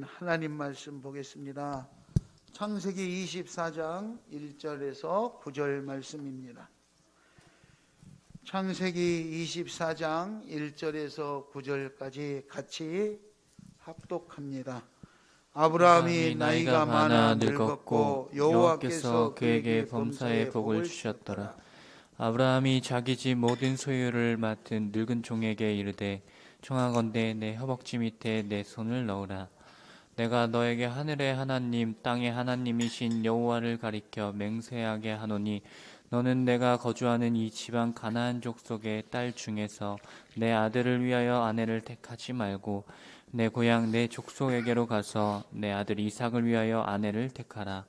하나님 말씀 보겠습니다. 창세기 24장 1절에서 9절 말씀입니다. 창세기 24장 1절에서 9절까지 같이 합독합니다. 아브라함이 나이가 많아 늙었고 여호와께서 그에게 범사의 복을 주셨더라. 아브라함이 자기 집 모든 소유를 맡은 늙은 종에게 이르되 청하건대 내 허벅지 밑에 내 손을 넣으라. 내가 너에게 하늘의 하나님 땅의 하나님이신 여호와를 가리켜 맹세하게 하노니 너는 내가 거주하는 이 지방 가나안 족속의 딸 중에서 내 아들을 위하여 아내를 택하지 말고 내 고향 내 족속에게로 가서 내 아들 이삭을 위하여 아내를 택하라.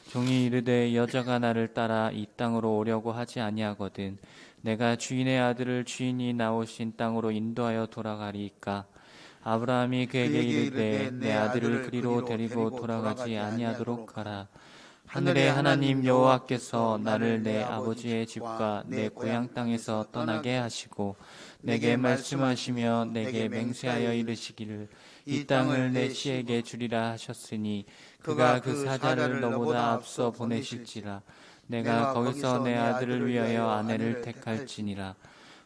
종이 이르되 여자가 나를 따라 이 땅으로 오려고 하지 아니하거든 내가 주인의 아들을 주인이 나오신 땅으로 인도하여 돌아가리이까. 아브라함이 그에게 이르되 내 아들을 그리로 데리고 돌아가지 아니하도록 하라. 하늘의 하나님 여호와께서 나를 내 아버지의 집과 내 고향 땅에서 떠나게 하시고 내게 말씀하시며 내게 맹세하여 이르시기를 이 땅을 내 씨에게 주리라 하셨으니 그가 그 사자를 너보다 앞서 보내실지라. 내가 거기서 내 아들을 위하여 아내를 택할지니라.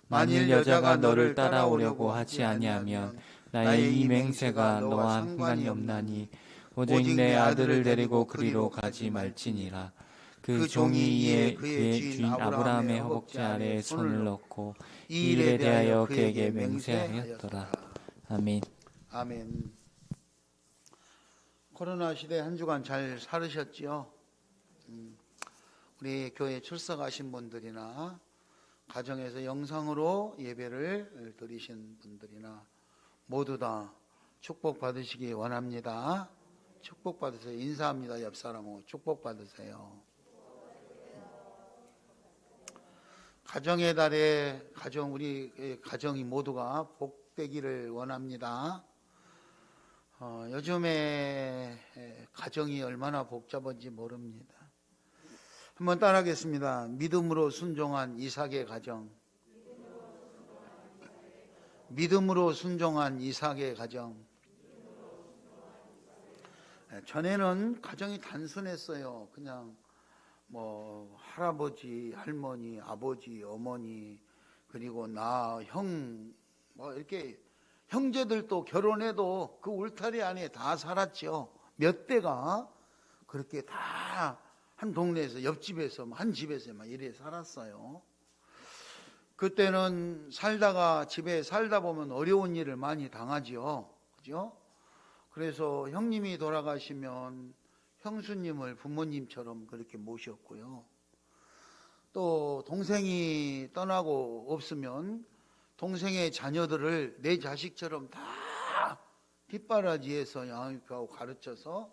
만일 여자가 너를 따라오려고 하지 아니하면 나의 이 맹세가 너와 상관이 없나니 오직 내 아들을 데리고 그리로 가지 말지니라. 그 종이 이에 그의 주인 아브라함의 허벅지 아래에 손을 넣고 이 일에 대하여 그에게 맹세하였더라. 아멘. 아멘. 코로나 시대 한 주간 잘 살으셨지요? 우리 교회 출석하신 분들이나 가정에서 영상으로 예배를 드리신 분들이나 모두 다 축복 받으시기 원합니다. 축복 받으세요. 인사합니다. 옆 사람하고 축복 받으세요. 가정의 달에 우리 가정이 모두가 복되기를 원합니다. 요즘에 가정이 얼마나 복잡한지 모릅니다. 한번 따라하겠습니다. 믿음으로 순종한 이삭의 가정. 믿음으로 순종한 이삭의 가정. 전에는 가정이 단순했어요. 그냥 뭐 할아버지, 할머니, 아버지, 어머니, 그리고 나, 형, 뭐 이렇게 형제들도 결혼해도 그 울타리 안에 다 살았죠. 몇 대가 그렇게 다 한 동네에서 옆집에서 한 집에서 막 이래 살았어요. 그때는 집에 살다 보면 어려운 일을 많이 당하지요. 그죠? 그래서 형님이 돌아가시면 형수님을 부모님처럼 그렇게 모셨고요. 또 동생이 떠나고 없으면 동생의 자녀들을 내 자식처럼 다 뒷바라지에서 양육하고 가르쳐서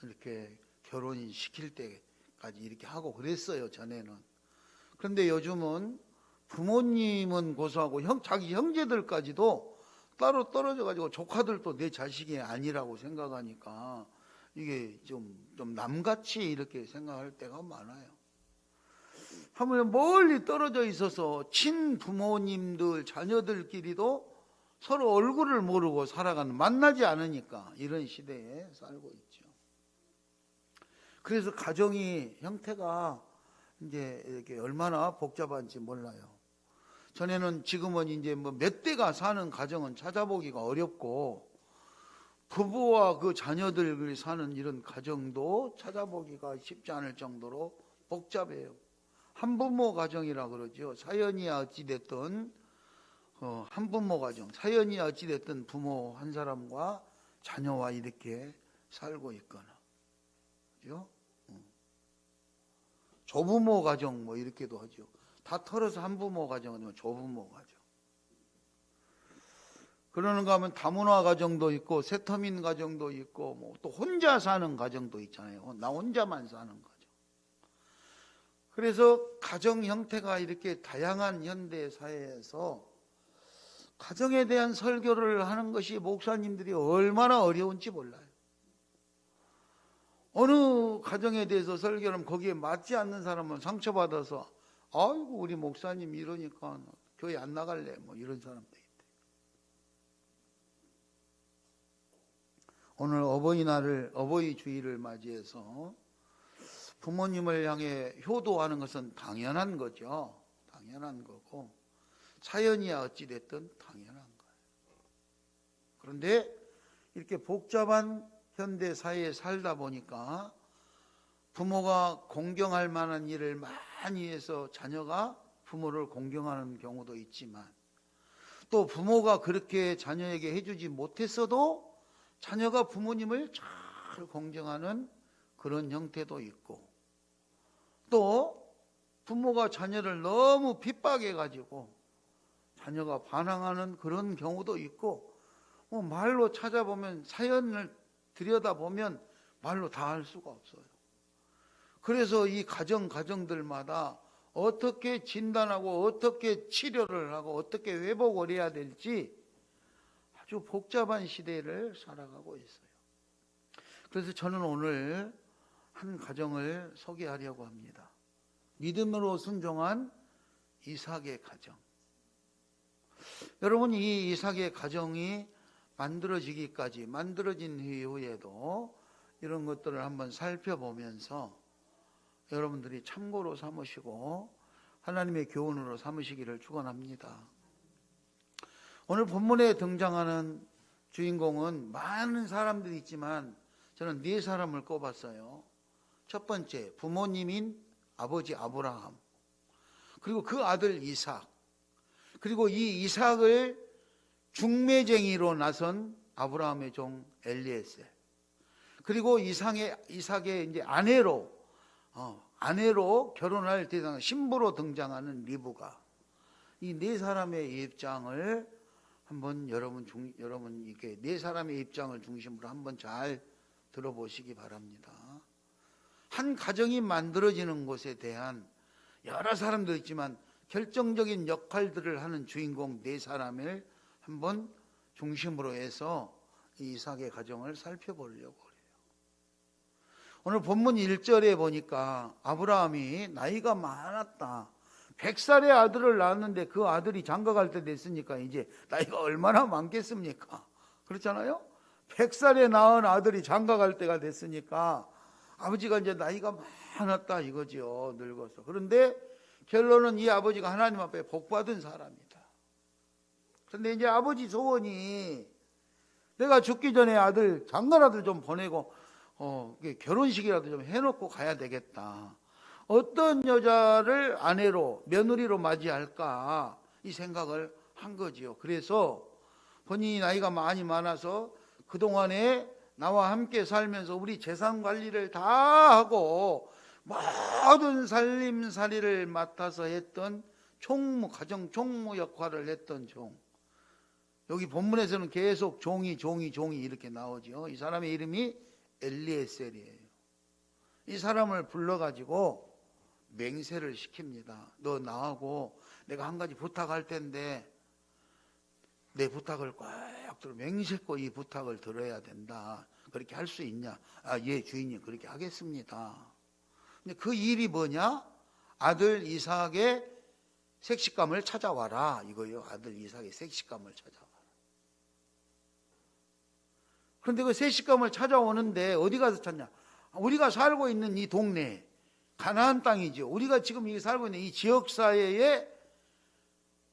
이렇게 결혼시킬 때까지 이렇게 하고 그랬어요, 전에는. 그런데 요즘은 부모님은 고소하고 자기 형제들까지도 따로 떨어져가지고 조카들도 내 자식이 아니라고 생각하니까 이게 좀 남같이 이렇게 생각할 때가 많아요. 하물며 멀리 떨어져 있어서 친부모님들, 자녀들끼리도 서로 얼굴을 모르고 만나지 않으니까 이런 시대에 살고 있죠. 그래서 가정이 형태가 이제 이렇게 얼마나 복잡한지 몰라요. 지금은 이제 뭐 몇 대가 사는 가정은 찾아보기가 어렵고 부부와 그 자녀들이 사는 이런 가정도 찾아보기가 쉽지 않을 정도로 복잡해요. 한부모 가정이라 그러죠. 사연이야 어찌됐든 한부모 가정, 사연이야 어찌됐든 부모 한 사람과 자녀와 이렇게 살고 있거나, 그죠? 조부모 가정 뭐 이렇게도 하죠. 다 털어서 한부모 가정은 조부모 가정. 그러는가 하면 다문화 가정도 있고 세터민 가정도 있고 뭐 또 혼자 사는 가정도 있잖아요. 나 혼자만 사는 가정. 그래서 가정 형태가 이렇게 다양한 현대 사회에서 가정에 대한 설교를 하는 것이 목사님들이 얼마나 어려운지 몰라요. 어느 가정에 대해서 설교를 하면 거기에 맞지 않는 사람은 상처받아서 아이고 우리 목사님 이러니까 교회 안 나갈래 뭐 이런 사람도 있대. 오늘 어버이날을, 어버이 주일을 맞이해서 부모님을 향해 효도하는 것은 당연한 거죠. 당연한 거고, 사연이야 어찌됐든 당연한 거예요. 그런데 이렇게 복잡한 현대 사회에 살다 보니까 부모가 공경할 만한 일을 많이 해서 자녀가 부모를 공경하는 경우도 있지만, 또 부모가 그렇게 자녀에게 해주지 못했어도 자녀가 부모님을 잘 공경하는 그런 형태도 있고, 또 부모가 자녀를 너무 핍박해가지고 자녀가 반항하는 그런 경우도 있고, 말로 찾아보면, 사연을 들여다보면 말로 다 할 수가 없어요. 그래서 이 가정들마다 어떻게 진단하고 어떻게 치료를 하고 어떻게 회복을 해야 될지 아주 복잡한 시대를 살아가고 있어요. 그래서 저는 오늘 한 가정을 소개하려고 합니다. 믿음으로 순종한 이삭의 가정. 여러분, 이 이삭의 가정이 만들어지기까지, 만들어진 이후에도 이런 것들을 한번 살펴보면서 여러분들이 참고로 삼으시고 하나님의 교훈으로 삼으시기를 축원합니다. 오늘 본문에 등장하는 주인공은 많은 사람들이 있지만 저는 4사람을 꼽았어요. 첫 번째, 부모님인 아버지 아브라함, 그리고 그 아들 이삭, 그리고 이 이삭을 중매쟁이로 나선 아브라함의 종 엘리에셀, 그리고 이삭의 이제 아내로 결혼할 대상 신부로 등장하는 리브가, 이 4사람의 입장을 한번 여러분 이렇게 4사람의 입장을 중심으로 한번 잘 들어보시기 바랍니다. 한 가정이 만들어지는 것에 대한 여러 사람도 있지만 결정적인 역할들을 하는 주인공 4사람을 한번 중심으로 해서 이삭의 가정을 살펴보려고 해요. 오늘 본문 1절에 보니까 아브라함이 나이가 많았다. 100살의 아들을 낳았는데 그 아들이 장가갈 때 됐으니까 이제 나이가 얼마나 많겠습니까? 그렇잖아요? 100살에 낳은 아들이 장가갈 때가 됐으니까 아버지가 이제 나이가 많았다 이거죠. 늙어서. 그런데 결론은 이 아버지가 하나님 앞에 복받은 사람이다. 그런데 이제 아버지 소원이 내가 죽기 전에 장가라도 좀 보내고 결혼식이라도 좀 해놓고 가야 되겠다. 어떤 여자를 아내로, 며느리로 맞이할까 이 생각을 한 거지요. 그래서 본인이 나이가 많이 많아서 그동안에 나와 함께 살면서 우리 재산 관리를 다 하고 모든 살림살이를 맡아서 했던 가정 총무 역할을 했던 종. 여기 본문에서는 계속 종이 이렇게 나오죠. 이 사람의 이름이 엘리에셀이에요. 이 사람을 불러가지고 맹세를 시킵니다. 너 나하고 내가 한 가지 부탁할 텐데 내 부탁을 꼭 들어, 맹세코 이 부탁을 들어야 된다. 그렇게 할 수 있냐? 예, 주인님 그렇게 하겠습니다. 근데 그 일이 뭐냐? 아들 이삭의 색시감을 찾아와라 이거예요. 아들 이삭의 색시감을 찾아와라. 그런데 그 색시감을 찾아오는데 어디 가서 찾냐? 우리가 살고 있는 이 동네, 가나안 땅이죠. 우리가 지금 여기 살고 있는 이 지역사회에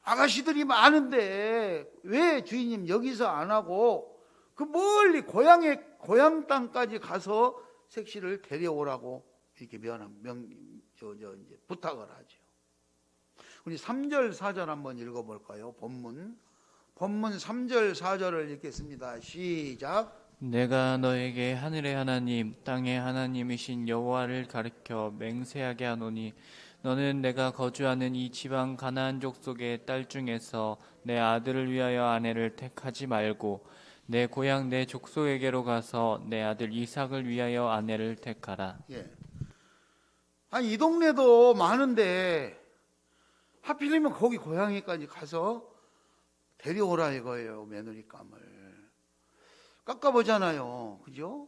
아가씨들이 많은데 왜 주인님 여기서 안 하고 그 멀리 고향 땅까지 가서 색시를 데려오라고 이렇게 이제 부탁을 하죠. 우리 3절 4절 한번 읽어볼까요? 본문 3절 4절을 읽겠습니다. 시작. 내가 너에게 하늘의 하나님 땅의 하나님이신 여호와를 가르쳐 맹세하게 하노니 너는 내가 거주하는 이 지방 가나안 족속의 딸 중에서 내 아들을 위하여 아내를 택하지 말고 내 고향 내 족속에게로 가서 내 아들 이삭을 위하여 아내를 택하라. 예. 아니 이 동네도 많은데 하필이면 거기 고향에까지 가서 데려오라 이거예요. 며느리감을 깎아보잖아요. 그죠?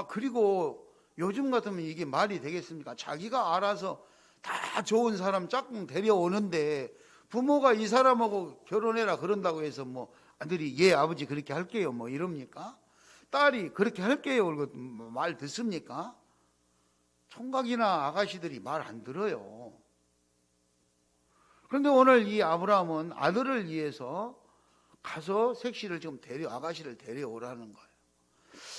그리고 요즘 같으면 이게 말이 되겠습니까? 자기가 알아서 다 좋은 사람 짝꿍 데려오는데 부모가 이 사람하고 결혼해라 그런다고 해서 뭐 아들이 예 아버지 그렇게 할게요 뭐 이럽니까? 딸이 그렇게 할게요. 그리고 말 듣습니까? 총각이나 아가씨들이 말 안 들어요. 그런데 오늘 이 아브라함은 아들을 위해서 가서 색시를 지금 아가씨를 데려오라는 거예요.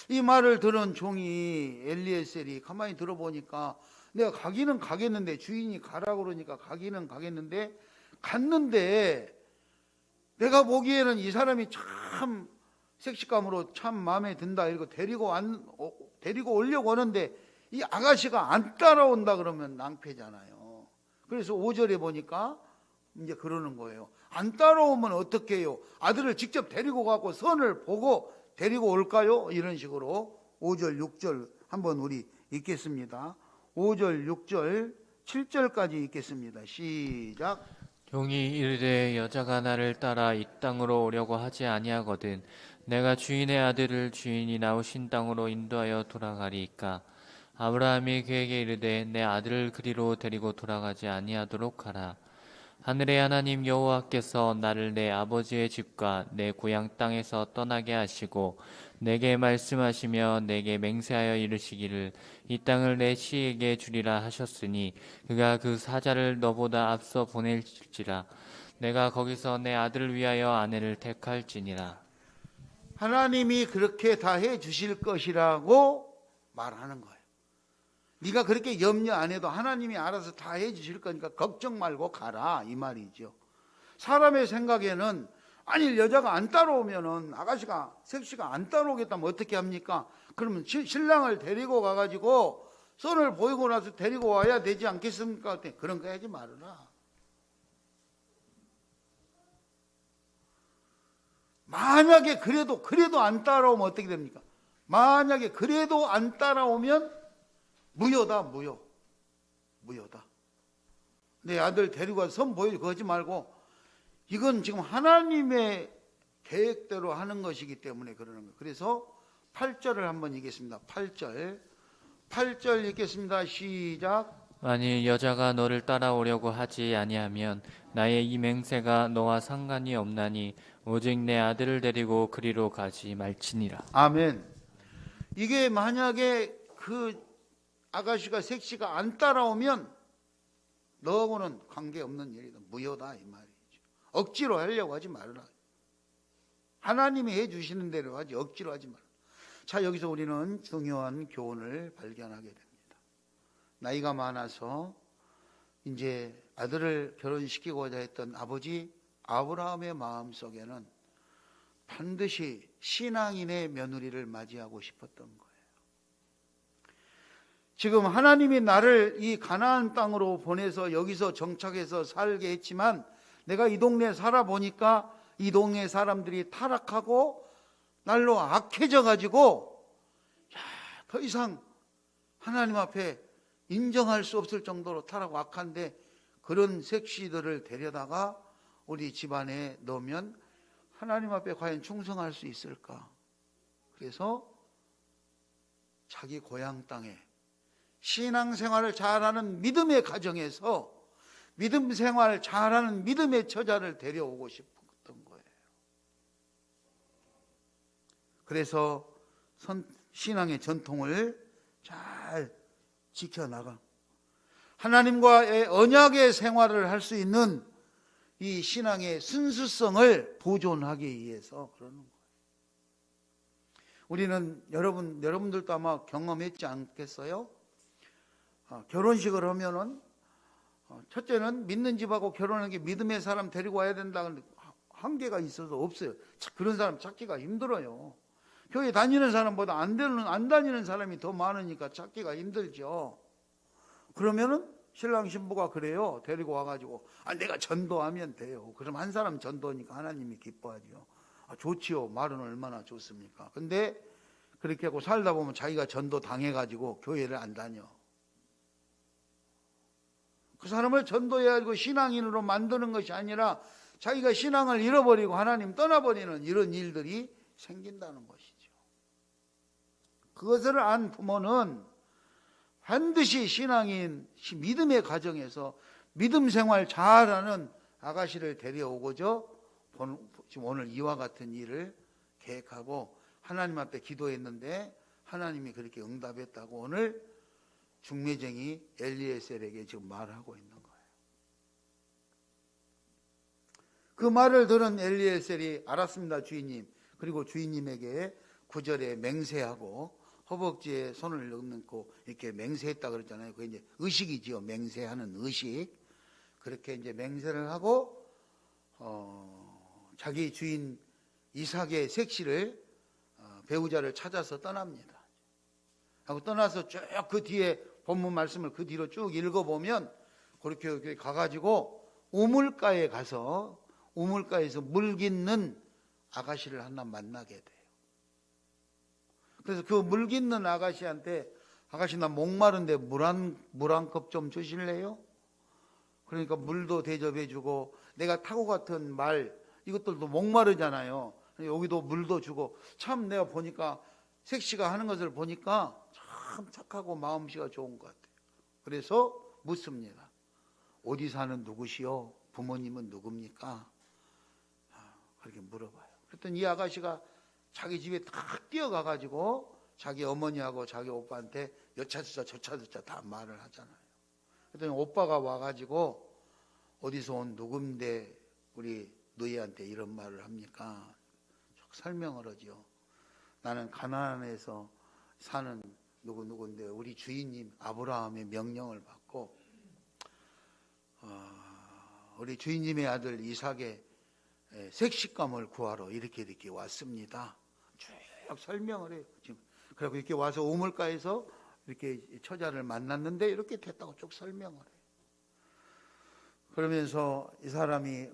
이 말을 들은 종이 엘리에셀이 가만히 들어보니까 내가 가기는 가겠는데, 주인이 가라고 그러니까 가기는 가겠는데, 갔는데 내가 보기에는 이 사람이 참 색시감으로 참 마음에 든다. 이러고 데리고 오려고 하는데 이 아가씨가 안 따라온다 그러면 낭패잖아요. 그래서 5절에 보니까 이제 그러는 거예요. 안 따라오면 어떻게 해요? 아들을 직접 데리고 가고 선을 보고 데리고 올까요? 이런 식으로 5절, 6절 한번 우리 읽겠습니다. 5절, 6절, 7절까지 읽겠습니다. 시작. 종이 이르되 여자가 나를 따라 이 땅으로 오려고 하지 아니하거든 내가 주인의 아들을 주인이 나오신 땅으로 인도하여 돌아가리이까. 아브라함이 그에게 이르되 내 아들을 그리로 데리고 돌아가지 아니하도록 하라. 하늘의 하나님 여호와께서 나를 내 아버지의 집과 내 고향 땅에서 떠나게 하시고 내게 말씀하시며 내게 맹세하여 이르시기를 이 땅을 내 씨에게 주리라 하셨으니 그가 그 사자를 너보다 앞서 보낼지라. 내가 거기서 내 아들을 위하여 아내를 택할지니라. 하나님이 그렇게 다 해주실 것이라고 말하는 거예요. 네가 그렇게 염려 안 해도 하나님이 알아서 다 해주실 거니까 걱정 말고 가라, 이 말이죠. 사람의 생각에는 아니 여자가 안 따라오면은 색시가 안 따라오겠다면 어떻게 합니까? 그러면 신랑을 데리고 가가지고 선을 보이고 나서 데리고 와야 되지 않겠습니까? 그런 거 하지 말아라. 만약에 그래도 안 따라오면 어떻게 됩니까? 만약에 그래도 안 따라오면 무효다. 내 아들 데리고 가서 선 보이고 하지 말고, 이건 지금 하나님의 계획대로 하는 것이기 때문에 그러는 거예요. 그래서 8절을 한번 읽겠습니다. 8절 읽겠습니다. 시작. 만일 여자가 너를 따라오려고 하지 아니하면 나의 이 맹세가 너와 상관이 없나니 오직 내 아들을 데리고 그리로 가지 말지니라. 아멘. 이게 만약에 그 아가씨가 색시가 안 따라오면 너하고는 관계없는 일이다. 무효다, 이 말이죠. 억지로 하려고 하지 말아라. 하나님이 해주시는 대로 하지 억지로 하지 말아라. 자, 여기서 우리는 중요한 교훈을 발견하게 됩니다. 나이가 많아서 이제 아들을 결혼시키고자 했던 아버지 아브라함의 마음속에는 반드시 신앙인의 며느리를 맞이하고 싶었던 거예요. 지금 하나님이 나를 이 가나안 땅으로 보내서 여기서 정착해서 살게 했지만 내가 이 동네에 살아보니까 이 동네 사람들이 타락하고 날로 악해져 가지고 더 이상 하나님 앞에 인정할 수 없을 정도로 타락 악한데, 그런 색시들을 데려다가 우리 집안에 넣으면 하나님 앞에 과연 충성할 수 있을까? 그래서 자기 고향 땅에 신앙생활을 잘하는 믿음의 가정에서 믿음 생활을 잘하는 믿음의 처자를 데려오고 싶었던 거예요. 그래서 신앙의 전통을 잘 지켜나가 하나님과의 언약의 생활을 할 수 있는 이 신앙의 순수성을 보존하기 위해서 그러는 거예요. 우리는 여러분들도 아마 경험했지 않겠어요? 결혼식을 하면은 첫째는 믿는 집하고 결혼하는 게 믿음의 사람 데리고 와야 된다는 한계가 있어서 없어요. 그런 사람 찾기가 힘들어요. 교회 다니는 사람보다 안 다니는 사람이 더 많으니까 찾기가 힘들죠. 그러면은 신랑 신부가 그래요. 데리고 와가지고 내가 전도하면 돼요. 그럼 한 사람 전도하니까 하나님이 기뻐하죠. 좋지요. 말은 얼마나 좋습니까? 근데 그렇게 하고 살다 보면 자기가 전도 당해가지고 교회를 안 다녀. 그 사람을 전도해야 하고 신앙인으로 만드는 것이 아니라 자기가 신앙을 잃어버리고 하나님 떠나버리는 이런 일들이 생긴다는 것이죠. 그것을 안 부모는 반드시 신앙인 믿음의 가정에서 믿음 생활 잘하는 아가씨를 데려오고자 지금 오늘 이와 같은 일을 계획하고 하나님 앞에 기도했는데 하나님이 그렇게 응답했다고 오늘 중매쟁이 엘리에셀에게 지금 말하고 있는 거예요. 그 말을 들은 엘리에셀이 알았습니다, 주인님. 그리고 주인님에게 9절에 맹세하고 허벅지에 손을 넣고 이렇게 맹세했다 그랬잖아요. 그게 이제 의식이지요. 맹세하는 의식. 그렇게 이제 맹세를 하고 자기 주인 이삭의 색시를 배우자를 찾아서 떠납니다. 하고 떠나서 쭉 그 뒤에 본문 말씀을 그 뒤로 쭉 읽어보면 그렇게 가가지고 우물가에 가서 우물가에서 물 깃는 아가씨를 하나 만나게 돼요. 그래서 그 물 깃는 아가씨한테 아가씨 나 목마른데 물 한 컵 좀 주실래요? 그러니까 물도 대접해주고 내가 타고 갔던 말 이것들도 목마르잖아요. 여기도 물도 주고 참 내가 보니까 색시가 하는 것을 보니까 참 착하고 마음씨가 좋은 것 같아요. 그래서 묻습니다. 어디 사는 누구시오? 부모님은 누굽니까? 그렇게 물어봐요. 그랬더니 이 아가씨가 자기 집에 탁 뛰어가가지고 자기 어머니하고 자기 오빠한테 여차 저차 다 말을 하잖아요. 그랬더니 오빠가 와가지고 어디서 온 누군데 우리 너희한테 이런 말을 합니까? 쭉 설명을 하죠. 나는 가나안에서 사는 누군데 우리 주인님 아브라함의 명령을 받고 우리 주인님의 아들 이삭의 색시감을 구하러 이렇게 왔습니다. 쭉 설명을 해요. 지금 그리고 이렇게 와서 우물가에서 이렇게 처자를 만났는데 이렇게 됐다고 쭉 설명을 해요. 그러면서 이 사람이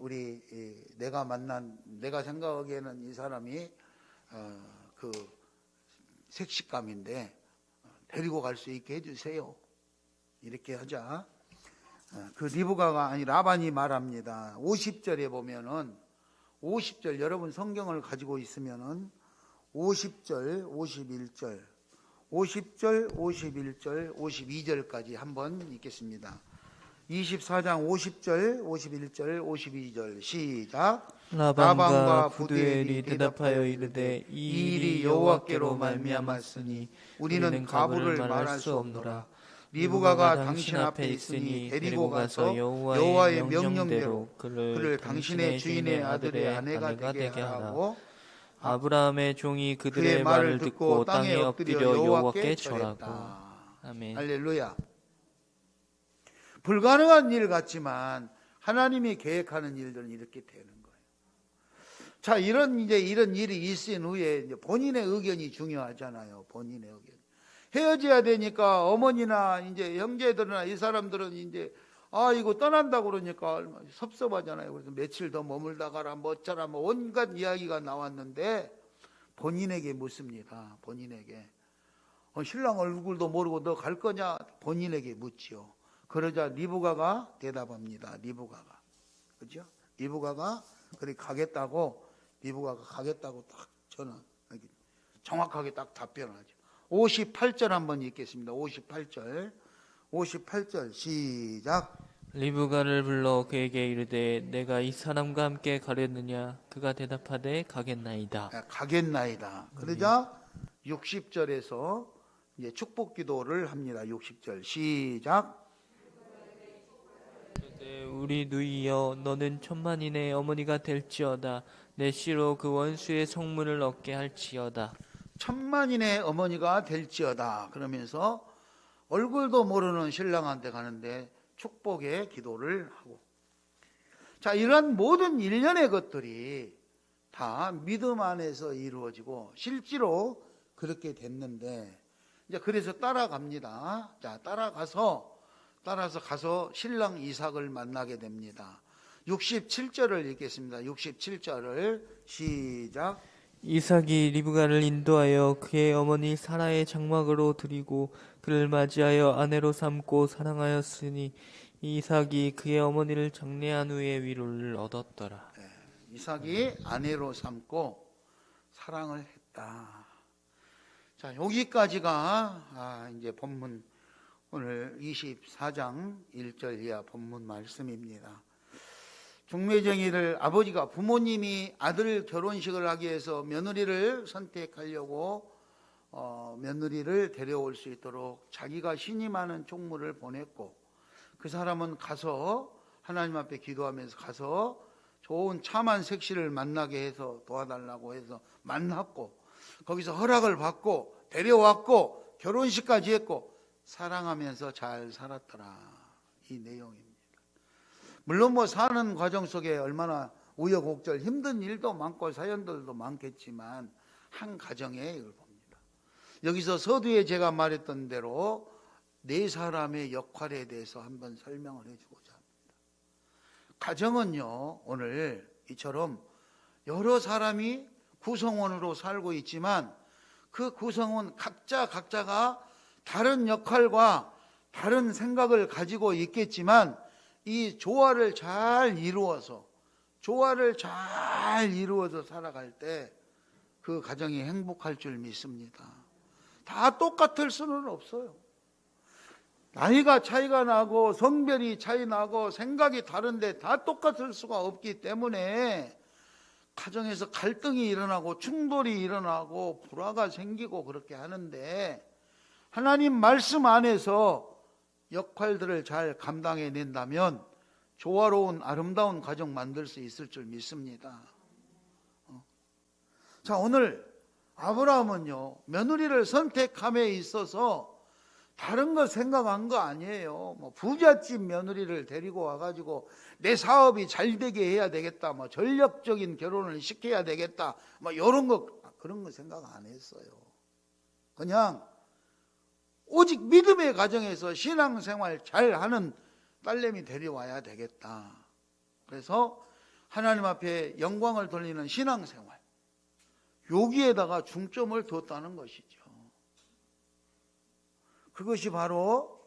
내가 생각하기에는 이 사람이 그 색시감인데 데리고 갈 수 있게 해주세요. 이렇게 하자. 그 리브가가 아니 라반이 말합니다. 50절에 보면은 50절 여러분 성경을 가지고 있으면은 50절, 51절, 50절, 51절, 52절까지 한번 읽겠습니다. 24장 50절, 51절, 52절 시작. 라반과 부두엘이 대답하여 이르되 이 일이 여호와께로 말미암았으니 우리는 가부를 말할 수 없노라. 리브가가 당신 앞에 있으니 데리고 가서 여호와의 명령대로 그를 당신의 주인의 아들의 아내가 되게 하라고. 아브라함의 종이 그들의 말을 듣고 땅에 엎드려 여호와께 절하고. 아멘. 할렐루야. 불가능한 일 같지만 하나님이 계획하는 일들은 이렇게 되는 거예요. 자, 이런 일이 있은 후에 이제 본인의 의견이 중요하잖아요. 본인의 의견. 헤어져야 되니까 어머니나 이제 형제들이나 이 사람들은 이제 이거 떠난다 그러니까 섭섭하잖아요. 그래서 며칠 더 머물다 가라 뭐 어쩌라 뭐 온갖 이야기가 나왔는데 본인에게 묻습니다. 본인에게. 신랑 얼굴도 모르고 너 갈 거냐? 본인에게 묻지요. 그러자 리브가가 대답합니다. 리브가가. 그죠? 리브가가 그렇게 가겠다고 딱 저는 정확하게 딱 답변하죠. 58절 한번 읽겠습니다. 58절 시작. 리브가를 불러 그에게 이르되 내가 이 사람과 함께 가려느냐? 그가 대답하되 가겠나이다. 가겠나이다. 그러자 60절에서 이제 축복 기도를 합니다. 60절 시작. 우리 누이여 너는 천만인의 어머니가 될지어다. 내 씨로 그 원수의 성문을 얻게 할지어다. 천만인의 어머니가 될지어다. 그러면서 얼굴도 모르는 신랑한테 가는데 축복의 기도를 하고. 자, 이런 모든 일련의 것들이 다 믿음 안에서 이루어지고 실제로 그렇게 됐는데 이제 그래서 따라갑니다. 자, 따라서 가서 신랑 이삭을 만나게 됩니다. 67절을 읽겠습니다. 67절을 시작. 이삭이 리브가를 인도하여 그의 어머니 사라의 장막으로 들이고 그를 맞이하여 아내로 삼고 사랑하였으니 이삭이 그의 어머니를 장례한 후에 위로를 얻었더라. 이삭이 아내로 삼고 사랑을 했다. 자, 여기까지가 이제 본문 오늘 24장 1절 이하 본문 말씀입니다. 중매쟁이를 아버지가 부모님이 아들 결혼식을 하기 위해서 며느리를 선택하려고 며느리를 데려올 수 있도록 자기가 신임하는 총무를 보냈고, 그 사람은 가서 하나님 앞에 기도하면서 가서 좋은 참한 색시를 만나게 해서 도와달라고 해서 만났고, 거기서 허락을 받고 데려왔고 결혼식까지 했고 사랑하면서 잘 살았더라, 이 내용입니다. 물론 뭐 사는 과정 속에 얼마나 우여곡절 힘든 일도 많고 사연들도 많겠지만 한 가정에 이걸 봅니다. 여기서 서두에 제가 말했던 대로 네 사람의 역할에 대해서 한번 설명을 해주고자 합니다. 가정은요, 오늘 이처럼 여러 사람이 구성원으로 살고 있지만 그 구성원 각자가 다른 역할과 다른 생각을 가지고 있겠지만 이 조화를 잘 이루어서 살아갈 때 그 가정이 행복할 줄 믿습니다. 다 똑같을 수는 없어요. 나이가 차이가 나고 성별이 차이 나고 생각이 다른데 다 똑같을 수가 없기 때문에 가정에서 갈등이 일어나고 충돌이 일어나고 불화가 생기고 그렇게 하는데, 하나님 말씀 안에서 역할들을 잘 감당해낸다면 조화로운 아름다운 가정 만들 수 있을 줄 믿습니다. 자, 오늘 아브라함은요, 며느리를 선택함에 있어서 다른 거 생각한 거 아니에요. 뭐 부잣집 며느리를 데리고 와가지고 내 사업이 잘 되게 해야 되겠다, 뭐 전략적인 결혼을 시켜야 되겠다, 뭐 이런 거, 그런 거 생각 안 했어요. 그냥 오직 믿음의 가정에서 신앙생활 잘하는 딸내미 데려와야 되겠다. 그래서 하나님 앞에 영광을 돌리는 신앙생활, 여기에다가 중점을 뒀다는 것이죠. 그것이 바로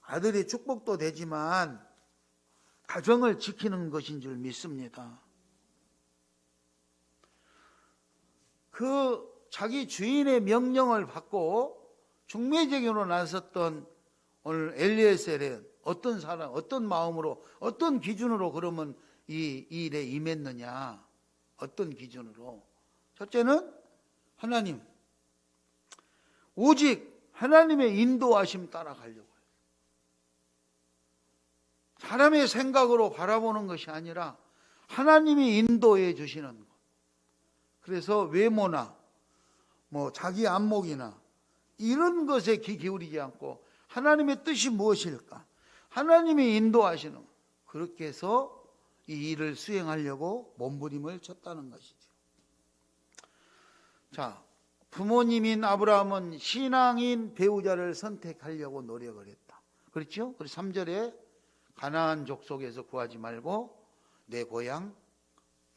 아들의 축복도 되지만 가정을 지키는 것인 줄 믿습니다. 그 자기 주인의 명령을 받고 중매쟁이로 나섰던 오늘 엘리에셀은 어떤 사람, 어떤 마음으로, 어떤 기준으로 그러면 이 일에 임했느냐? 어떤 기준으로? 첫째는 하나님, 오직 하나님의 인도하심 따라가려고 해요. 사람의 생각으로 바라보는 것이 아니라 하나님이 인도해 주시는 것. 그래서 외모나 뭐 자기 안목이나 이런 것에 귀 기울이지 않고 하나님의 뜻이 무엇일까? 하나님이 인도하시는 것. 그렇게 해서 이 일을 수행하려고 몸부림을 쳤다는 것이죠. 자, 부모님인 아브라함은 신앙인 배우자를 선택하려고 노력을 했다. 그렇죠? 그래서 3절에 가나안 족속에서 구하지 말고 내 고향,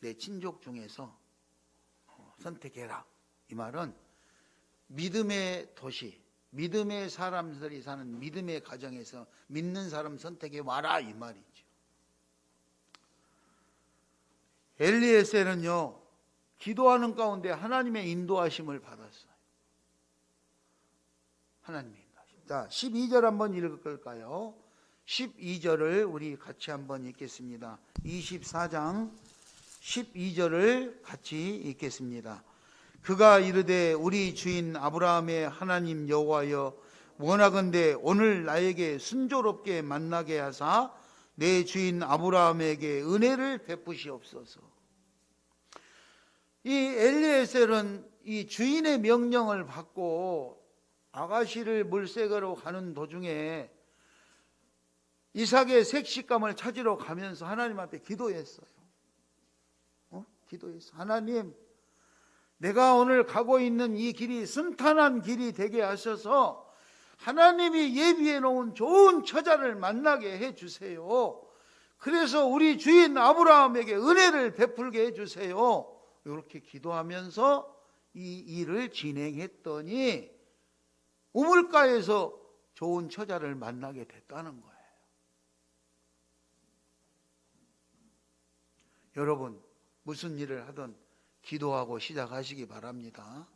내 친족 중에서 선택해라. 이 말은 믿음의 도시, 믿음의 사람들이 사는 믿음의 가정에서 믿는 사람 선택해 와라, 이 말이죠. 엘리에셀은요, 기도하는 가운데 하나님의 인도하심을 받았어요. 하나님의 인도하심. 자, 12절 한번 읽을까요? 12절을 우리 같이 한번 읽겠습니다. 24장 12절을 같이 읽겠습니다. 그가 이르되 우리 주인 아브라함의 하나님 여호와여, 원하건대 오늘 나에게 순조롭게 만나게 하사 내 주인 아브라함에게 은혜를 베푸시옵소서. 이 엘리에셀은 이 주인의 명령을 받고 아가씨를 물색으로 가는 도중에 이삭의 색시감을 찾으러 가면서 하나님 앞에 기도했어요. 기도했어. 하나님, 내가 오늘 가고 있는 이 길이 순탄한 길이 되게 하셔서 하나님이 예비해 놓은 좋은 처자를 만나게 해주세요. 그래서 우리 주인 아브라함에게 은혜를 베풀게 해주세요. 이렇게 기도하면서 이 일을 진행했더니 우물가에서 좋은 처자를 만나게 됐다는 거예요. 여러분, 무슨 일을 하든 기도하고 시작하시기 바랍니다.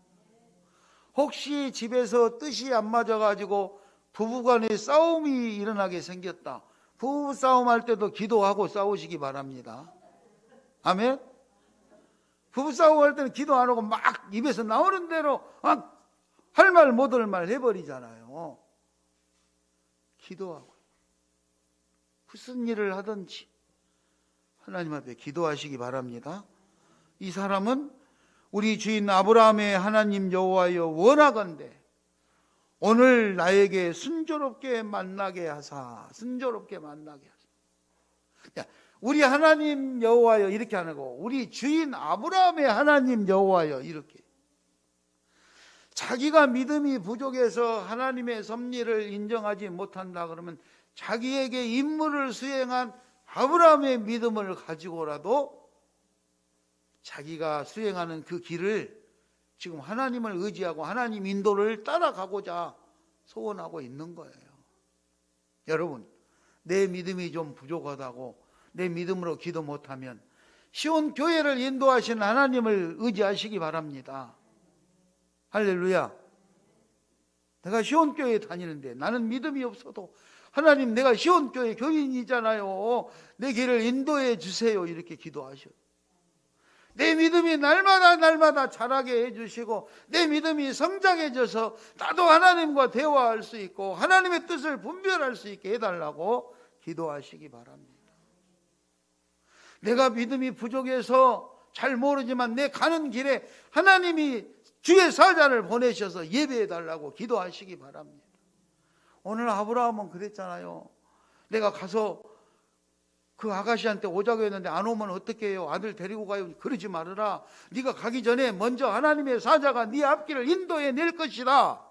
혹시 집에서 뜻이 안 맞아가지고 부부간에 싸움이 일어나게 생겼다. 부부싸움 할 때도 기도하고 싸우시기 바랍니다. 아멘? 부부싸움 할 때는 기도 안 하고 막 입에서 나오는 대로 할 말 못할 말 해버리잖아요. 기도하고 무슨 일을 하든지 하나님 앞에 기도하시기 바랍니다. 이 사람은 우리 주인 아브라함의 하나님 여호와여 원하건대 오늘 나에게 순조롭게 만나게 하사. 순조롭게 만나게 하사. 우리 하나님 여호와여 이렇게 안 하고 우리 주인 아브라함의 하나님 여호와여 이렇게. 자기가 믿음이 부족해서 하나님의 섭리를 인정하지 못한다 그러면 자기에게 임무를 수행한 아브라함의 믿음을 가지고라도 자기가 수행하는 그 길을 지금 하나님을 의지하고 하나님 인도를 따라가고자 소원하고 있는 거예요. 여러분, 내 믿음이 좀 부족하다고 내 믿음으로 기도 못하면 시온 교회를 인도하시는 하나님을 의지하시기 바랍니다. 할렐루야. 내가 시온 교회에 다니는데 나는 믿음이 없어도 하나님 내가 시온 교회 교인이잖아요. 내 길을 인도해 주세요. 이렇게 기도하셔. 내 믿음이 날마다 자라게 해주시고 내 믿음이 성장해져서 나도 하나님과 대화할 수 있고 하나님의 뜻을 분별할 수 있게 해달라고 기도하시기 바랍니다. 내가 믿음이 부족해서 잘 모르지만 내 가는 길에 하나님이 주의 사자를 보내셔서 예배해달라고 기도하시기 바랍니다. 오늘 아브라함은 그랬잖아요. 내가 가서 그 아가씨한테 오자고 했는데 안 오면 어떻게 해요? 아들 데리고 가요. 그러지 말아라. 네가 가기 전에 먼저 하나님의 사자가 네 앞길을 인도해 낼 것이다.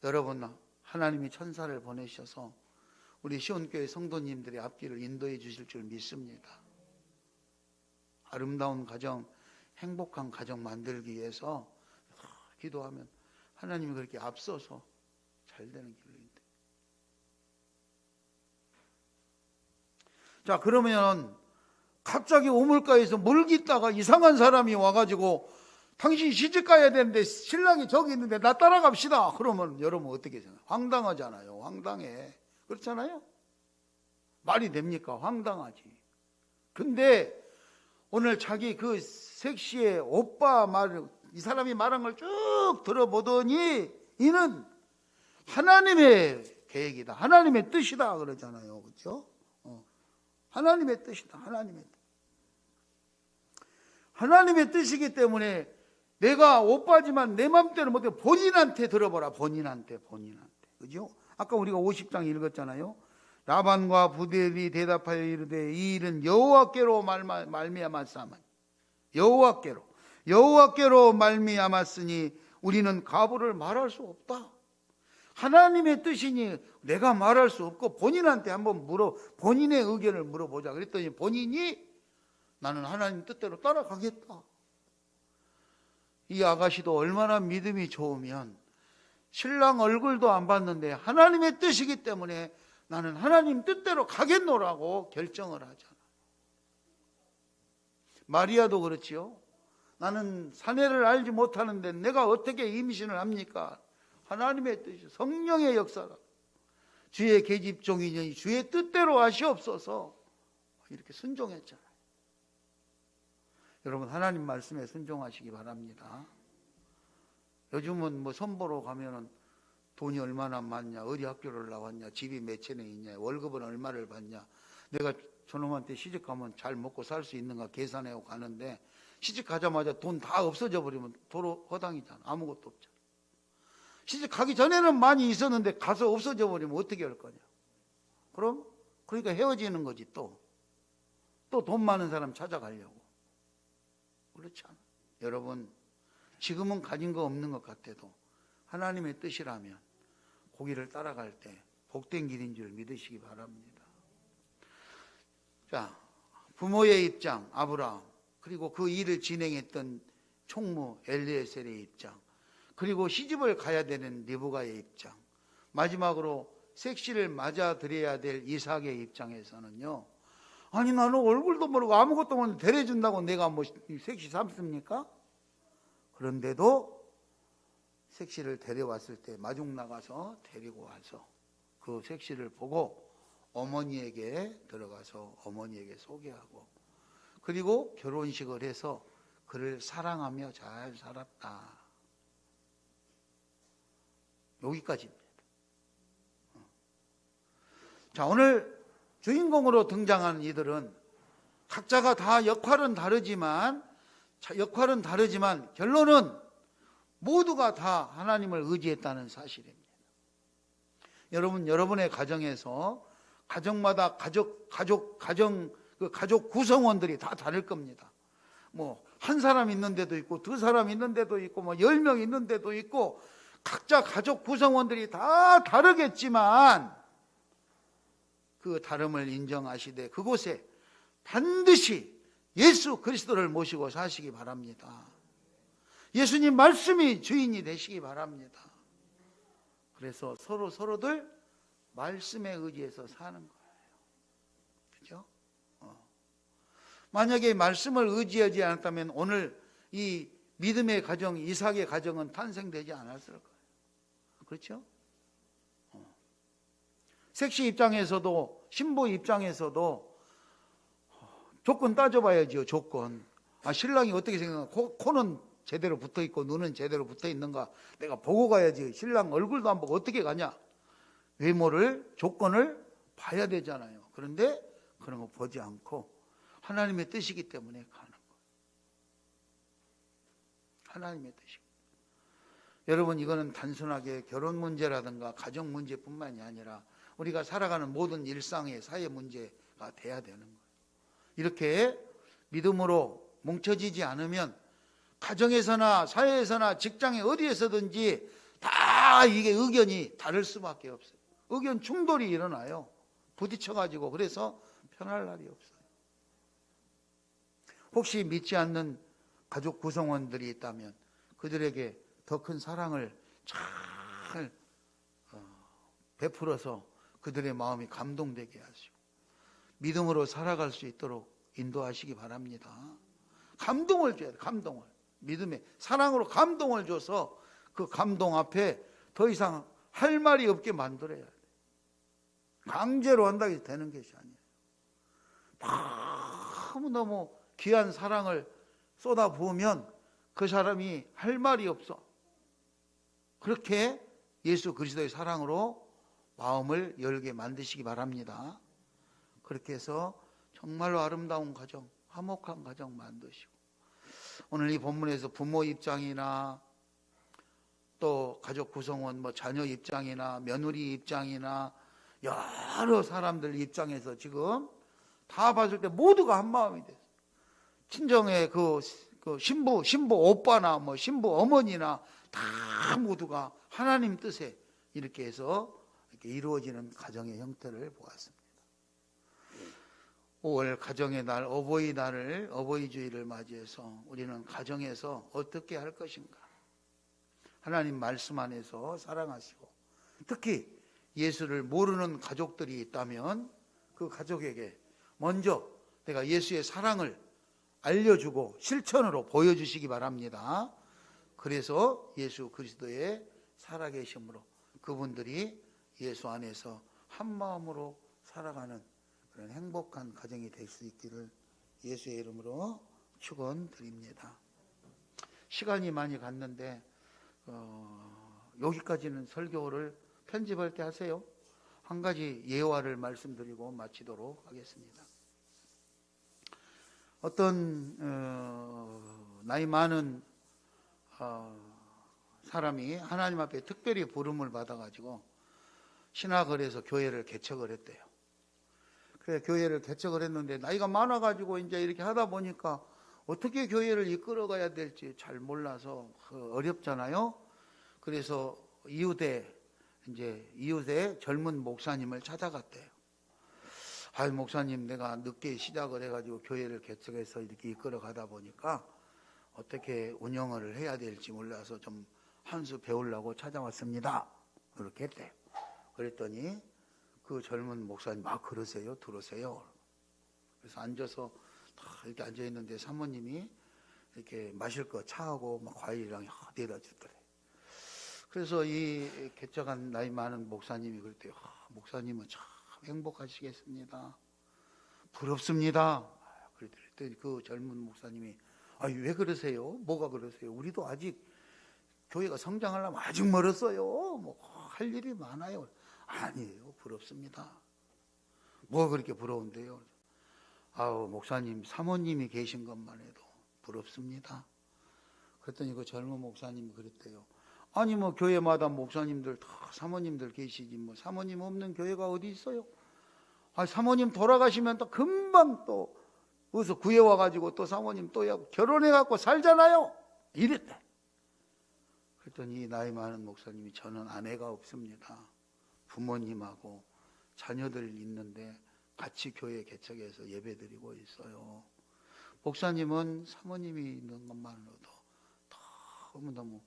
여러분, 하나님이 천사를 보내셔서 우리 시온교회 성도님들의 앞길을 인도해 주실 줄 믿습니다. 아름다운 가정, 행복한 가정 만들기 위해서 기도하면 하나님이 그렇게 앞서서 잘 되는 길로 인도해. 자, 그러면 갑자기 우물가에서 물 깃다가 이상한 사람이 와가지고 당신 시집 가야 되는데 신랑이 저기 있는데 나 따라갑시다. 그러면 여러분 어떻게 생각해요? 황당하잖아요. 황당해. 그렇잖아요? 말이 됩니까? 황당하지. 근데 오늘 자기 그 섹시의 오빠 말을 이 사람이 말한 걸 쭉 들어보더니 이는 하나님의 계획이다. 하나님의 뜻이다. 그러잖아요. 그렇죠? 하나님의 뜻이다. 하나님의 뜻이기 때문에 내가 오빠지만 내 맘대로 못해. 본인한테 들어보라. 본인한테. 그죠? 아까 우리가 50장 읽었잖아요. 라반과 부델이 대답하여 이르되 이 일은 여호와께로 말미암았사만. 여호와께로 말미암았으니 우리는 가부를 말할 수 없다. 하나님의 뜻이니 내가 말할 수 없고 본인한테 한번 본인의 의견을 물어보자. 그랬더니 본인이 나는 하나님 뜻대로 따라가겠다. 이 아가씨도 얼마나 믿음이 좋으면 신랑 얼굴도 안 봤는데 하나님의 뜻이기 때문에 나는 하나님 뜻대로 가겠노라고 결정을 하잖아. 마리아도 그렇지요. 나는 사내를 알지 못하는데 내가 어떻게 임신을 합니까? 하나님의 뜻이 성령의 역사라. 주의 계집종이니 주의 뜻대로 하시옵소서. 이렇게 순종했잖아요. 여러분 하나님 말씀에 순종하시기 바랍니다. 요즘은 뭐 선보러 가면은 돈이 얼마나 많냐, 어디 학교를 나왔냐, 집이 몇 채나 있냐, 월급은 얼마를 받냐. 내가 저놈한테 시집 가면 잘 먹고 살 수 있는가 계산하고 가는데 시집 가자마자 돈 다 없어져 버리면 도로 허당이잖아. 아무것도 없잖아. 시집 가기 전에는 많이 있었는데 가서 없어져 버리면 어떻게 할 거냐. 그러니까 헤어지는 거지. 또 돈 많은 사람 찾아가려고. 그렇지 않아. 여러분 지금은 가진 거 없는 것 같아도 하나님의 뜻이라면 고기를 따라갈 때 복된 길인 줄 믿으시기 바랍니다. 자, 부모의 입장 아브라함, 그리고 그 일을 진행했던 총무 엘리에셀의 입장, 그리고 시집을 가야 되는 리브가의 입장, 마지막으로 색시를 맞아들여야 될 이삭의 입장에서는요, 아니 나는 얼굴도 모르고 아무것도 모르는데 데려준다고 내가 뭐 색시 삼습니까? 그런데도 색시를 데려왔을 때 마중 나가서 데리고 와서 그 색시를 보고 어머니에게 들어가서 어머니에게 소개하고, 그리고 결혼식을 해서 그를 사랑하며 잘 살았다. 여기까지입니다. 자, 오늘 주인공으로 등장하는 이들은 각자가 다 역할은 다르지만 결론은 모두가 다 하나님을 의지했다는 사실입니다. 여러분, 여러분의 가정에서 가정마다 가족 구성원들이 다 다를 겁니다. 뭐 한 사람 있는 데도 있고, 두 사람 있는 데도 있고, 뭐 10명 있는 데도 있고, 각자 가족 구성원들이 다 다르겠지만 그 다름을 인정하시되 그곳에 반드시 예수 그리스도를 모시고 사시기 바랍니다. 예수님 말씀이 주인이 되시기 바랍니다. 그래서 서로들 말씀에 의지해서 사는 거예요. 그렇죠? 만약에 말씀을 의지하지 않았다면 오늘 이 믿음의 가정, 이삭의 가정은 탄생되지 않았을 거예요. 그렇죠? 색시 입장에서도, 신부 입장에서도 조건 따져봐야죠. 조건. 신랑이 어떻게 생각하나? 코는 제대로 붙어있고 눈은 제대로 붙어있는가? 내가 보고 가야지. 신랑 얼굴도 안 보고 어떻게 가냐? 외모를, 조건을 봐야 되잖아요. 그런데 그런 거 보지 않고 하나님의 뜻이기 때문에 가는 거예요. 하나님의 뜻이고. 여러분, 이거는 단순하게 결혼 문제라든가 가정 문제뿐만이 아니라 우리가 살아가는 모든 일상의 사회 문제가 돼야 되는 거예요. 이렇게 믿음으로 뭉쳐지지 않으면 가정에서나 사회에서나 직장에 어디에서든지 다 이게 의견이 다를 수밖에 없어요. 의견 충돌이 일어나요. 부딪혀가지고. 그래서 편할 날이 없어요. 혹시 믿지 않는 가족 구성원들이 있다면 그들에게 더 큰 사랑을 잘 베풀어서 그들의 마음이 감동되게 하시고 믿음으로 살아갈 수 있도록 인도하시기 바랍니다. 감동을 줘야 돼요. 감동을. 믿음의 사랑으로 감동을 줘서 그 감동 앞에 더 이상 할 말이 없게 만들어야 돼요. 강제로 한다고 해서 되는 것이 아니에요. 너무너무 귀한 사랑을 쏟아부으면 그 사람이 할 말이 없어. 그렇게 예수 그리스도의 사랑으로 마음을 열게 만드시기 바랍니다. 그렇게 해서 정말로 아름다운 가정, 화목한 가정 만드시고, 오늘 이 본문에서 부모 입장이나 또 가족 구성원, 자녀 입장이나 며느리 입장이나 여러 사람들 입장에서 지금 다 봤을 때 모두가 한 마음이 됐어요. 친정의 그 신부 오빠나 신부 어머니나 다 모두가 하나님 뜻에 이렇게 해서 이렇게 이루어지는 가정의 형태를 보았습니다. 5월 가정의 날, 어버이날을, 어버이주의를 맞이해서 우리는 가정에서 어떻게 할 것인가? 하나님 말씀 안에서 사랑하시고, 특히 예수를 모르는 가족들이 있다면 그 가족에게 먼저 내가 예수의 사랑을 알려주고 실천으로 보여주시기 바랍니다. 그래서 예수 그리스도의 살아계심으로 그분들이 예수 안에서 한 마음으로 살아가는 그런 행복한 가정이 될 수 있기를 예수의 이름으로 축원드립니다. 시간이 많이 갔는데 여기까지는 설교를 편집할 때 하세요. 한 가지 예화를 말씀드리고 마치도록 하겠습니다. 어떤 나이 많은 사람이 하나님 앞에 특별히 부름을 받아가지고 신학을해서 교회를 개척을 했대요. 그래 교회를 개척을 했는데 나이가 많아가지고 이제 이렇게 하다 보니까 어떻게 교회를 이끌어가야 될지 잘 몰라서 어렵잖아요. 그래서 이웃의 젊은 목사님을 찾아갔대요. 아유, 목사님, 내가 늦게 시작을 해가지고 교회를 개척해서 이렇게 이끌어가다 보니까 어떻게 운영을 해야 될지 몰라서 좀 한 수 배우려고 찾아왔습니다. 그렇게 했대요. 그랬더니 그 젊은 목사님, 그러세요? 들으세요. 그래서 앉아서 이렇게 앉아있는데 사모님이 이렇게 마실 거 차하고 과일이랑 내다 주더래. 그래서 이 개척한 나이 많은 목사님이 그랬대요. 목사님은 참 행복하시겠습니다. 부럽습니다. 그랬더니 그 젊은 목사님이 왜 그러세요? 뭐가 그러세요? 우리도 아직 교회가 성장하려면 아직 멀었어요. 뭐 할 일이 많아요. 아니에요. 부럽습니다. 뭐가 그렇게 부러운데요? 목사님, 사모님이 계신 것만 해도 부럽습니다. 그랬더니 그 젊은 목사님이 그랬대요. 아니 뭐 교회마다 목사님들 다 사모님들 계시지 뭐 사모님 없는 교회가 어디 있어요? 사모님 돌아가시면 또 금방 또 어디서 구해와가지고 또 사모님 또 결혼해갖고 살잖아요. 이랬대. 그랬더니 나이 많은 목사님이 저는 아내가 없습니다. 부모님하고 자녀들 있는데 같이 교회 개척해서 예배드리고 있어요. 목사님은 사모님이 있는 것만으로도 너무너무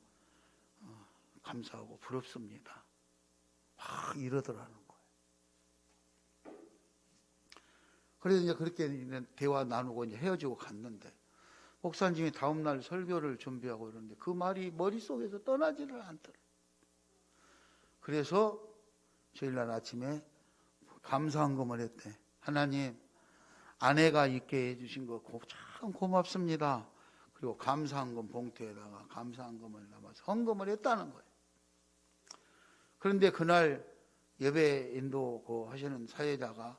감사하고 부럽습니다. 막 이러더라는 거예요. 그래서 이제 그렇게 대화 나누고 이제 헤어지고 갔는데 목사님이 다음날 설교를 준비하고 그러는데 그 말이 머릿속에서 떠나지를 않더라고요. 그래서 주일날 아침에 감사한금을 했대. 하나님, 아내가 있게 해주신 거 참 고맙습니다. 그리고 감사한금 봉투에다가 감사한금을 담아서 헌금을 했다는 거예요. 그런데 그날 예배 인도 하시는 사회자가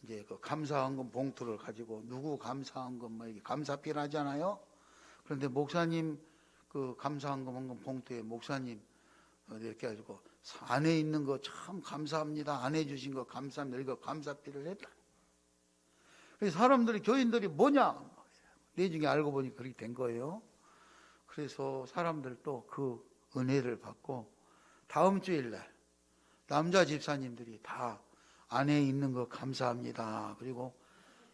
이제 그 감사헌금 봉투를 가지고 누구 감사헌금 뭐 이게 감사필 하잖아요. 그런데 목사님 그 감사헌금 헌금 봉투에 목사님 이렇게 가지고 안에 있는 거 참 감사합니다. 안 해주신 거 감사합니다. 이거 감사필을 했다. 그래서 사람들이 교인들이 뭐냐 나중에 알고 보니 그렇게 된 거예요. 그래서 사람들도 그 은혜를 받고 다음 주일날 남자 집사님들이 다 안에 있는 거 감사합니다. 그리고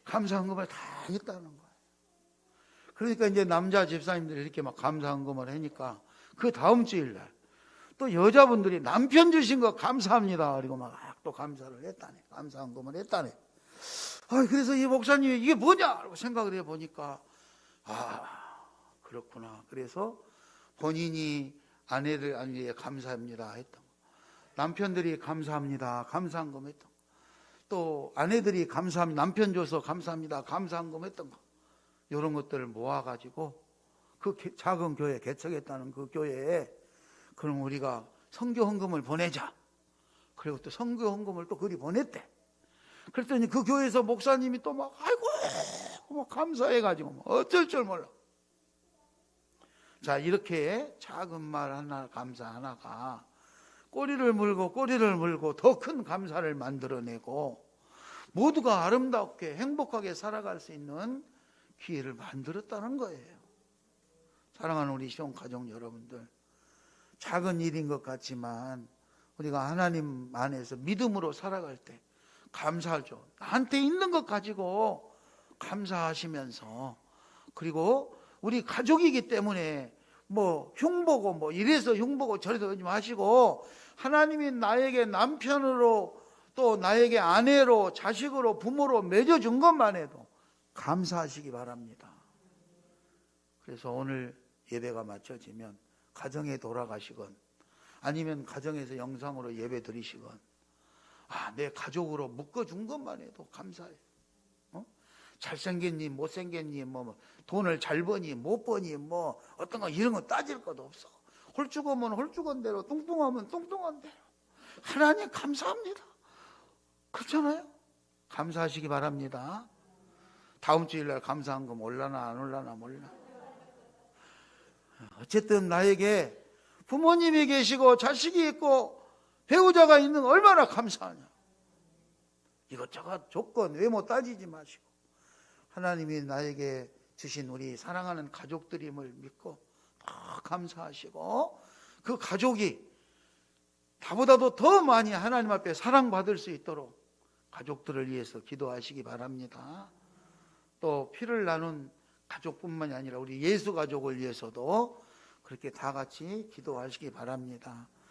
감사헌금을 다 했다는 거예요. 그러니까 이제 남자 집사님들이 이렇게 막 감사헌금을 하니까 그 다음 주일날 또 여자분들이 남편 주신 거 감사합니다. 그리고 막 또 감사를 했다네. 감사헌금을 했다네. 그래서 이 목사님이 이게 뭐냐? 생각을 해보니까 그렇구나. 그래서 본인이 아내에 감사합니다 했던 거. 남편들이 감사합니다. 감사헌금 했던 거. 또 아내들이 감사합니다. 남편 줘서 감사합니다. 감사헌금 했던 거. 이런 것들을 모아가지고 그 작은 교회 개척했다는 그 교회에 그럼 우리가 선교 헌금을 보내자. 그리고 또 선교 헌금을 또 그리 보냈대. 그랬더니 그 교회에서 목사님이 또 막 막 감사해가지고 막 어쩔 줄 몰라. 자, 이렇게 작은 말 하나 감사 하나가 꼬리를 물고 더 큰 감사를 만들어내고 모두가 아름답게 행복하게 살아갈 수 있는 기회를 만들었다는 거예요. 사랑하는 우리 시온 가족 여러분들, 작은 일인 것 같지만 우리가 하나님 안에서 믿음으로 살아갈 때 감사하죠. 나한테 있는 것 가지고 감사하시면서, 그리고 우리 가족이기 때문에 뭐 흉보고 뭐 이래서 흉보고 저래서 그러지 마시고 하나님이 나에게 남편으로 또 나에게 아내로 자식으로 부모로 맺어준 것만 해도 감사하시기 바랍니다. 그래서 오늘 예배가 마쳐지면 가정에 돌아가시건 아니면 가정에서 영상으로 예배 드리시건 내 가족으로 묶어준 것만 해도 감사해요. 잘생겼니 못생겼니 뭐 돈을 잘 버니 못 버니 뭐 어떤 거 이런 거 따질 것도 없어. 홀쭉하면 홀쭉한 대로 뚱뚱하면 뚱뚱한 대로 하나님 감사합니다. 그렇잖아요. 감사하시기 바랍니다. 다음 주일날 감사한금 올라나 안 올라나 몰라. 어쨌든 나에게 부모님이 계시고 자식이 있고 배우자가 있는 거 얼마나 감사하냐. 이것저것 조건 외모 따지지 마시고 하나님이 나에게 주신 우리 사랑하는 가족들임을 믿고 더 감사하시고 그 가족이 나보다도 더 많이 하나님 앞에 사랑받을 수 있도록 가족들을 위해서 기도하시기 바랍니다. 또 피를 나눈 가족뿐만이 아니라 우리 예수 가족을 위해서도 그렇게 다 같이 기도하시기 바랍니다.